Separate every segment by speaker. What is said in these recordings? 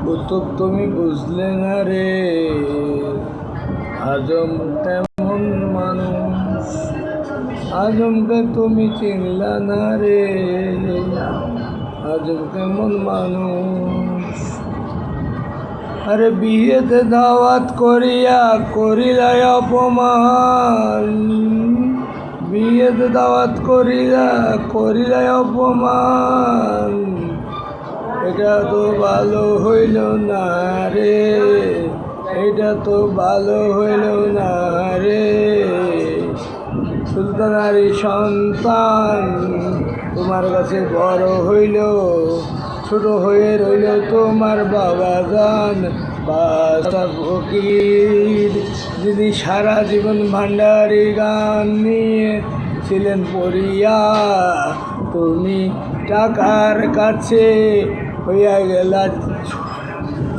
Speaker 1: কুতুব তুমি বুঝলে না রে, আজম তেমন মানুষ, আজমকে তুমি চিনলা না রে, আজম কেমন মানুষ। আরে বিয়েতে দাওয়াত করিয়া করিলাই অপমান, বিয়েতে দাওয়াত করিয়া করিলাই অপমান, এটা তো ভালো হইল না রে, এটা তো ভালো হইল না রে। সুলতানারি সন্তান তোমার কাছে বড় হইল, ছোট হয়ে রইল তোমার বাবা জান বাদশা ফকির, যিনি সারা জীবন ভান্ডারি গান নিয়ে ছিলেন পড়িয়া। তুমি টাকার কাছে হইয়া গেলা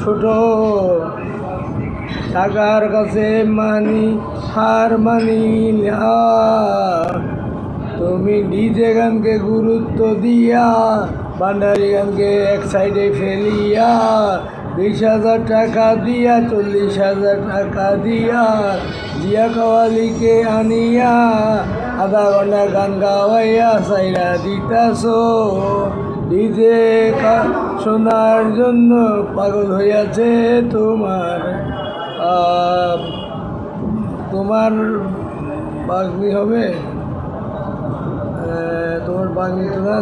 Speaker 1: ছোট, টাকার কাছে হার মানিলা। তুমি ডিজে গানকে গুরুত্ব দিয়া ভান্ডারি গানকে এক সাইডে ফেলিয়া 20,000 টাকা দিয়া 40,000 টাকা দিয়া জিয়া কাওয়ালিকে আনিয়া আধা ঘন্টা গান গাওয়াইয়া সাইরা দিতাছো। ডিজে শোনার জন্য পাগল হইয়াছে তোমার বাগ্নি হবে, তোমার বাগ্নি তো না,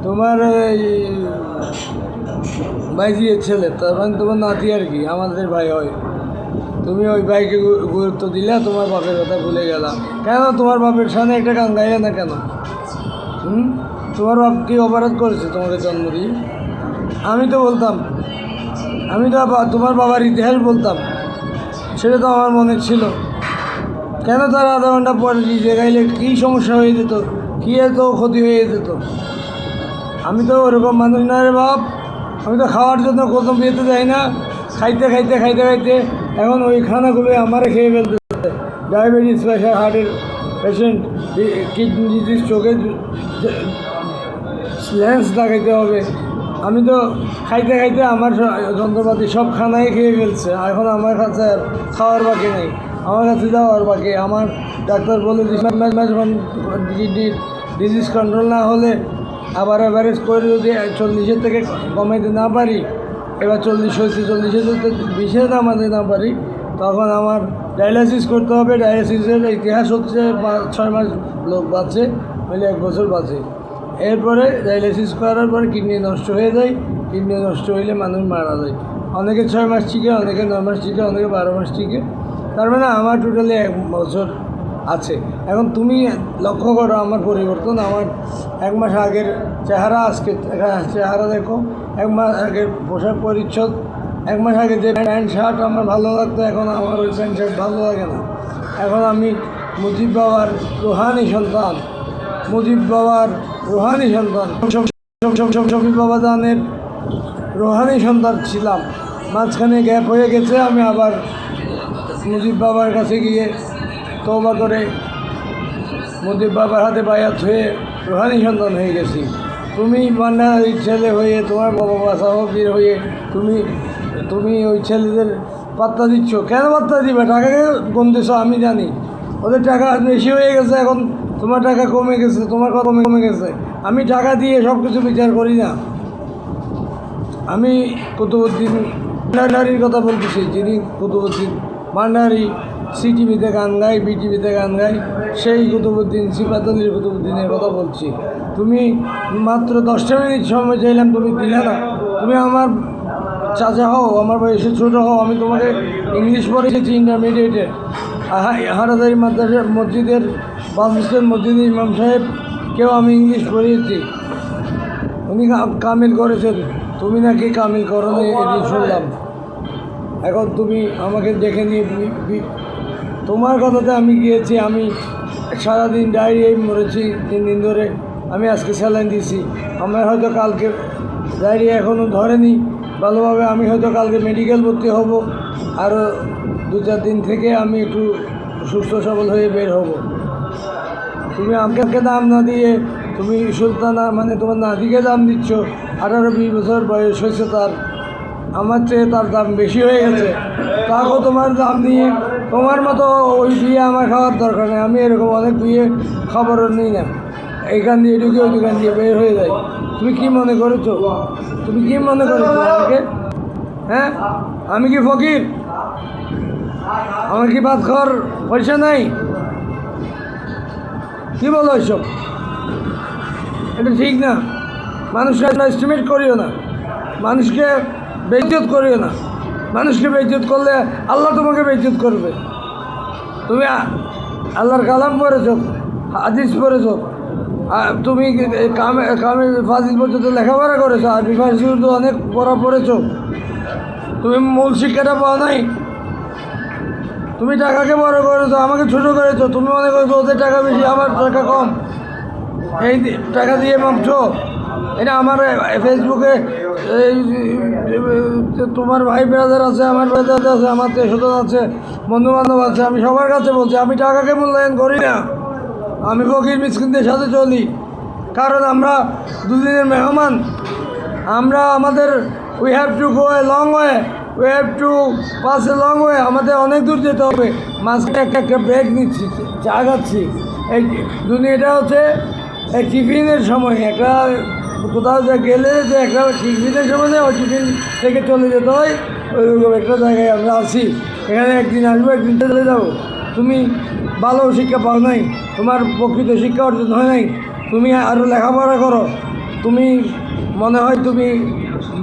Speaker 1: তোমার এই ভাইজির ছেলে, তার মানে তোমার নাতি আর কি, আমাদের ভাই হয়। তুমি ওই ভাইকে গুরুত্ব দিলা, তোমার বাপের কথা ভুলে গেলাম। কেন তোমার বাপের সামনে একটা গান গাইলে না কেন? তোমার বাপ কি অপরাধ করেছে তোমাকে জন্ম দিয়ে? আমি তো বলতাম, আমি তো তোমার বাবার ইতিহাস বলতাম, সেটা তো আমার মনে ছিল। কেন তার আধা ঘন্টা পরে ডিজে গাইলে কী সমস্যা হয়ে যেত, কী এত ক্ষতি হয়ে যেত? আমি তো ওরকম মানুষ না রে বাপ। আমি তো খাওয়ার জন্য প্রথম বিয়েতে যাই না, খাইতে খাইতে খাইতে খাইতে এখন ওই খানাগুলোই আমারে খেয়ে ফেলতে। ডায়াবেটিস, প্রেশার, হার্টের পেশেন্ট, কিডনি ডিজিজ, চোখের লেন্স লাগাইতে হবে। আমি তো খাইতে খাইতে আমার যন্ত্রপাতি সব খানাই খেয়ে ফেলছে। এখন আমার কাছে আর খাওয়ার বাকি নেই, আমার কাছে যাওয়ার বাকি। আমার ডাক্তার বলে ডিজিজ কন্ট্রোল না হলে আবার অ্যাভারেজ করে যদি 40-এর থেকে কমাইতে না পারি, এবার 40 হয়েছে, 40-এর 20-এ নামাতে না পারি, তখন আমার ডায়ালাইসিস করতে হবে। ডায়ালাইসিসের ইতিহাস হচ্ছে 6 মাস লোক বাঁচে, মানে 1 বছর বাঁচে। এরপরে ডায়ালাইসিস করার পরে কিডনি নষ্ট হয়ে যায়, কিডনি নষ্ট হইলে মানুষ মারা যায়। অনেকে 6 মাস টিকে, অনেকে 9 মাস টিকে, অনেকে 12 মাস টিকে। তার মানে আমার টোটালি 1 বছর আছে। এখন তুমি লক্ষ্য করো আমার পরিবর্তন, আমার 1 মাস আগের চেহারা, আজকে চেহারা দেখো। 1 মাস আগের পোশাক পরিচ্ছদ, 1 মাস আগে যে প্যান্ট শার্ট আমার ভালো লাগতো, এখন আমার ওই প্যান্ট শার্ট ভালো লাগে না। এখন আমি মুজিব বাবার রুহানি সন্তান, মুজিব বাবার রুহানি সন্তান, শফি বাবা জানের রুহানি সন্তান ছিলাম। মাঝখানে গ্যাপ হয়ে গেছে, আমি আবার মুজিব বাবার কাছে গিয়ে তওবা করে মুজিব বাবার হাতে বায়াত হয়ে রুহানি সন্তান হয়ে গেছি। তুমি ভান্ডারির ছেলে হয়ে, তোমার বাবা সাহবীর হয়ে তুমি ওই ছেলেদের পাত্তা দিচ্ছ। কেন পাত্তা দিবে? টাকাকে গুনতেছ, আমি জানি। ওদের টাকা বেশি হয়ে গেছে, এখন তোমার টাকা কমে গেছে, তোমার কথা কমে গেছে। আমি টাকা দিয়ে সব কিছু বিচার করি না। আমি কুতুবউদ্দিন ভান্ডারির কথা বলতেছি, যিনি কুতুবউদ্দিন ভান্ডারি সিটিভিতে গান গাই, বিটিভিতে গান গাই, সেই কুতুবউদ্দিন, সিফাতুল কুতুবউদ্দিনের কথা বলছি। তুমি মাত্র 10টা মিনিট সময় চাইলাম, তুমি দিলে না। তুমি আমার চাচা হও, আমার বয়সে ছোটো হও, আমি তোমাকে ইংলিশ পড়িয়েছি ইন্টারমিডিয়েটে। হারাদারি মাদ্রাসা মসজিদের বাসস্ট্যান্ড মসজিদের ইমাম সাহেবকেও আমি ইংলিশ পড়িয়েছি, উনি কামিল করেছেন। তুমি নাকি কামিল করো না, এটি শুনলাম। এখন তুমি আমাকে দেখে নিয়ে তোমার কথাতে আমি গিয়েছি। আমি সারাদিন ডায়রিয়ায় মরেছি, 3 দিন ধরে। আমি আজকে স্যালাইন দিয়েছি। আমার হয়তো কালকে ডায়রিয়া এখনও ধরেনি ভালোভাবে, আমি হয়তো কালকে মেডিকেল ভর্তি হব। আরও 2-4 দিন থেকে আমি একটু সুস্থ সবল হয়ে বের হব। তুমি আমাকে দাম না দিয়ে তুমি সুলতানা মানে তোমার নাতিকে দাম দিচ্ছ, 18-20 বছর বয়স হয়েছে তার, আমার চেয়ে তার দাম বেশি হয়ে গেছে। তাকেও তোমার দাম নিয়ে তোমার মতো ওই বিয়ে আমার খাওয়ার দরকার নেই। আমি এরকম অনেক বিয়ে খবরও নিই না, এইখান দিয়ে ঢুকে ওই দোকান দিয়ে বের হয়ে যায়। তুমি কি মনে করেছো? তুমি কি মনে করেছো আমাকে? হ্যাঁ, আমি কি ফকির? আমার কি ভাত খাওয়ার পয়সা নাই? কি বলো এসব? এটা ঠিক না। মানুষকে এস্টিমেট করিও না, মানুষকে বেইজ্জত করিও না। মানুষকে বেইজ্জত করলে আল্লাহ তোমাকে বেইজ্জত করবে। তুমি আল্লাহর কালাম পড়েছ, হাদিস পড়েছ, তুমি কামে ফাজিল পর্যন্ত লেখাপড়া করেছো, আর বিফাসি উর্দু অনেক পড়া পড়েছো, তুমি মূল শিক্ষাটা পাও নাই। তুমি টাকাকে বড় করেছো, আমাকে ছোট করেছো। তুমি মনে করেছো ওদের টাকা বেশি, আমার টাকা কম, এই টাকা দিয়ে মাপছো। এটা আমার ফেসবুকে তোমার ভাই ব্রাদার আছে, আমার ব্রাদার আছে, আমার তেসদন আছে, বন্ধুবান্ধব আছে, আমি সবার কাছে বলছি আমি টাকাকে মূল্যায়ন করি না। আমি ফকির মিসকিনদের সাথে চলি, কারণ আমরা দুদিনের মেহমান। আমরা আমাদের we have to go a long way, we have to pass a long way. আমাদের অনেক দূর যেতে হবে। মাঝখানে একটা ব্রেক নিচ্ছি, চা খাচ্ছি। এই দুনিয়াটা হচ্ছে এই টিফিনের সময়, একটা কোথাও যা গেলে যে একটা টিফিনের সময় নেই, ওই টিফিন থেকে চলে যেতে হয়। ওইরকম একটা জায়গায় আমরা আছি। এখানে একদিন আসবো, একদিন চলে যাবো। তুমি ভালো শিক্ষা পাও নাই, তোমার প্রকৃত শিক্ষা অর্জন হয় নাই। তুমি আরও লেখাপড়া করো। তুমি মনে হয় তুমি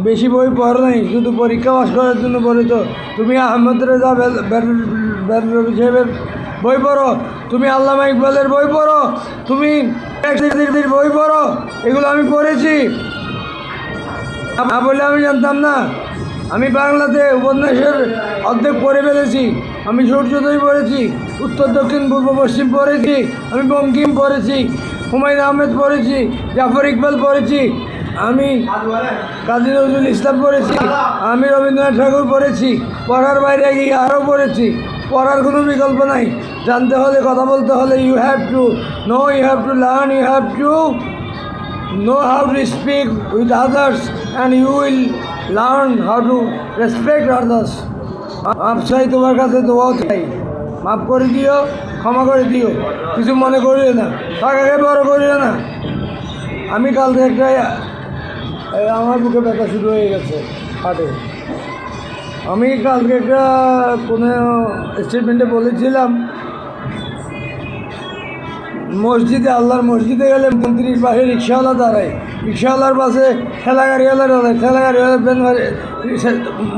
Speaker 1: বেশি বই পড়ো নাই, শুধু পরীক্ষা পাস করার জন্য পড়েছ। তুমি আহমদ রেজা বেরলভী সাহেবের বই পড়ো, তুমি আল্লামা ইকবালের বই পড়ো, তুমি বই পড়ো। এগুলো আমি পড়েছি না বলে আমি জানতাম না। আমি বাংলাতে উপন্যাসের অর্ধেক পড়ে ফেলেছি। আমি সূর্যোদয় পড়েছি, উত্তর দক্ষিণ পূর্ব পশ্চিম পড়েছি, আমি বঙ্কিম পড়েছি, হুমায়ুন আহমেদ পড়েছি, জাফর ইকবাল পড়েছি, আমি কাজী নজরুল ইসলাম পড়েছি, আমি রবীন্দ্রনাথ ঠাকুর পড়েছি। পড়ার বাইরে গিয়ে আরও পড়েছি। পড়ার কোনো বিকল্প নাই। জানতে হলে, কথা বলতে হলে you have to know, you have to learn, you have to know how to speak with others, and you will learn how to respect others. মাপ চাই তোমার কাছে, দোয়াও চাই। মাফ করে দিও, ক্ষমা করে দিও, কিছু মনে করিও না, টাকাকে বড় করিও না। আমি কালকে একটা আমার বুকে ব্যথা শুরু হয়ে গেছে হাটে। আমি কালকে একটা কোনো স্টেটমেন্টে বলেছিলাম, মসজিদে, আল্লাহর মসজিদে গেলে মন্ত্রীর পাশে রিক্সাওয়ালা দাঁড়ায়, রিক্সাওয়ালার পাশে ঠেলাগাড়িওয়ালা দাঁড়ায়, ঠেলাগাড়িওয়ালা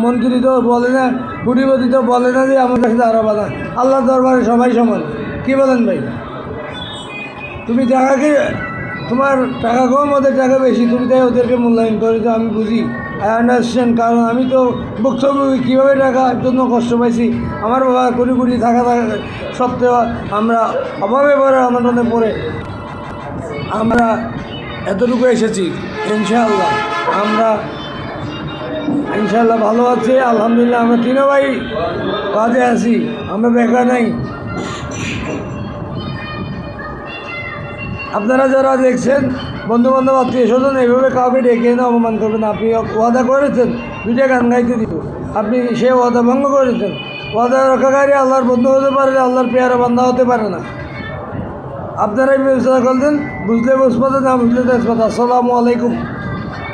Speaker 1: মন্ত্রী তো বলে না, কুটিপতি তো বলে না যে আমার কাছে দাঁড়াবা না। আল্লাহর দরবারে সবাই সমান। কী বলেন ভাই? তুমি টাকাকে, তোমার টাকা কম, ওদের টাকা বেশি, তুমি তাই ওদেরকে মূল্যায়ন করে। তো আমি বুঝি, আই আন্ডারস্ট্যান্ড। কারণ আমি তো ভুক্তভোগী, কীভাবে টাকার জন্য কষ্ট পাইছি। আমার বাবা কোটি কোটি থাকা সত্ত্বেও আমরা অভাবে পড়ে, আমাদের পড়ে আমরা এতটুকু এসেছি। ইনশাআল্লাহ আমরা ইনশাআল্লাহ ভালো আছি, আলহামদুলিল্লাহ। আমরা তিনও ভাই কাজে আছি, আমরা বেকার নাই। আপনারা যারা দেখছেন, বন্ধুবান্ধব, আত্মীয় স্বজন, এইভাবে কাউকে ডেকে এনে অপমান করবেন। আপনি ওয়াদা করেছেন 2টা গান গাইতে দিব, আপনি সে ওয়াদা ভঙ্গ করেছেন। ওয়াদা রক্ষাকারী আল্লাহর বন্ধু হতে পারে, আল্লাহর পেয়ারা বান্ধা হতে পারে না। আপনারাই বিবেচনা করলেন, বুঝলে বুঝপাতে, না বুঝলে তেজপাতা। আসসালামু আলাইকুম।